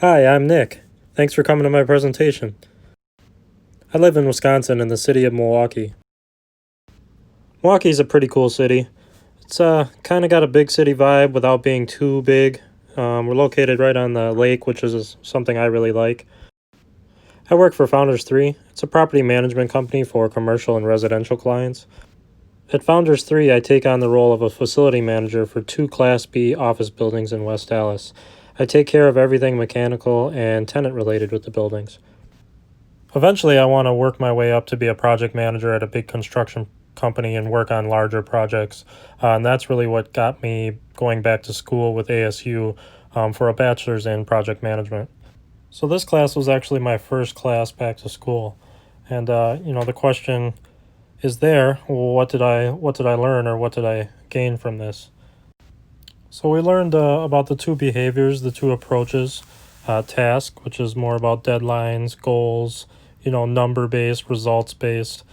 Hi, I'm Nick. Thanks for coming to my presentation. I live in Wisconsin in the city of Milwaukee. Milwaukee's a pretty cool city. It's kind of got a big city vibe without being too big. We're located right on the lake, which is something I really like. I work for Founders 3. It's a property management company for commercial and residential clients. At Founders 3, I take on the role of a facility manager for 2 Class B office buildings in West Dallas. I take care of everything mechanical and tenant related with the buildings. Eventually, I want to work my way up to be a project manager at a big construction company and work on larger projects. And that's really what got me going back to school with ASU for a bachelor's in project management. So this class was actually my first class back to school. And the question is there, well, what did I learn, or what did I gain from this? So we learned about the 2 behaviors, the 2 approaches. Task, which is more about deadlines, goals, number-based, results-based.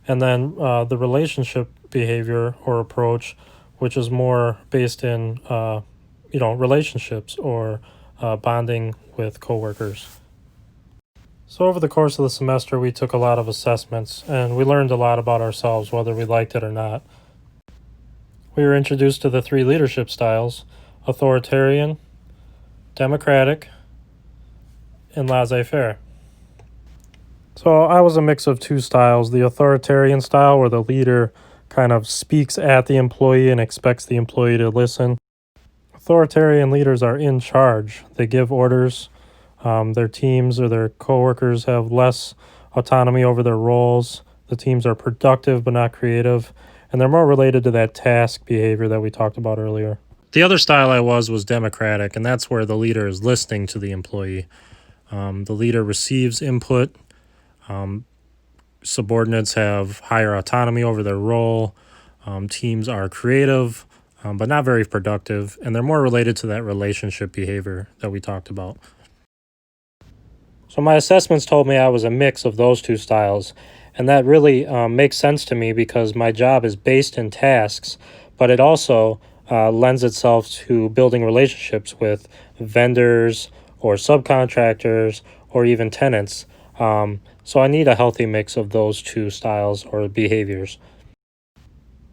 And then the relationship behavior or approach, which is more based in, relationships or bonding with coworkers. So over the course of the semester, we took a lot of assessments, and we learned a lot about ourselves, whether we liked it or not. We were introduced to the 3 leadership styles: authoritarian, democratic, and laissez-faire. So I was a mix of 2 styles: the authoritarian style, where the leader kind of speaks at the employee and expects the employee to listen. Authoritarian leaders are in charge. They give orders. Their teams or their coworkers have less autonomy over their roles. The teams are productive but not creative, and they're more related to that task behavior that we talked about earlier. The other style I was democratic, and that's where the leader is listening to the employee. The leader receives input. Subordinates have higher autonomy over their role. Teams are creative, but not very productive, and they're more related to that relationship behavior that we talked about. So my assessments told me I was a mix of those 2 styles, and that really makes sense to me because my job is based in tasks, but it also lends itself to building relationships with vendors or subcontractors or even tenants. So I need a healthy mix of those 2 styles or behaviors.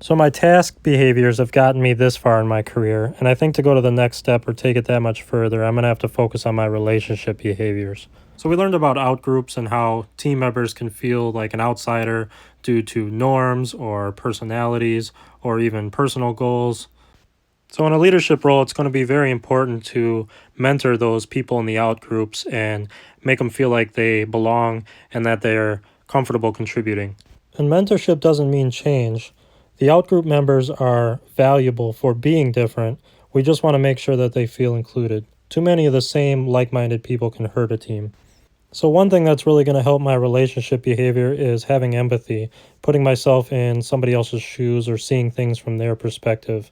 So my task behaviors have gotten me this far in my career, and I think to go to the next step or take it that much further, I'm going to have to focus on my relationship behaviors. So we learned about outgroups and how team members can feel like an outsider due to norms or personalities or even personal goals. So in a leadership role, it's going to be very important to mentor those people in the outgroups and make them feel like they belong and that they're comfortable contributing. And mentorship doesn't mean change. The outgroup members are valuable for being different. We just want to make sure that they feel included. Too many of the same like-minded people can hurt a team. So one thing that's really going to help my relationship behavior is having empathy, putting myself in somebody else's shoes or seeing things from their perspective.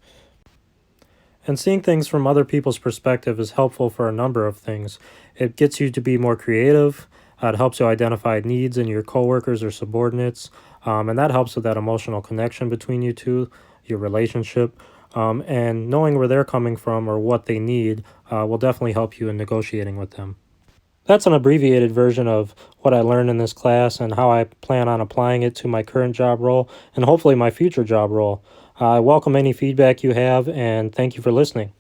And seeing things from other people's perspective is helpful for a number of things. It gets you to be more creative. It helps you identify needs in your coworkers or subordinates. And that helps with that emotional connection between you two, your relationship. And knowing where they're coming from or what they need will definitely help you in negotiating with them. That's an abbreviated version of what I learned in this class and how I plan on applying it to my current job role and hopefully my future job role. I welcome any feedback you have, and thank you for listening.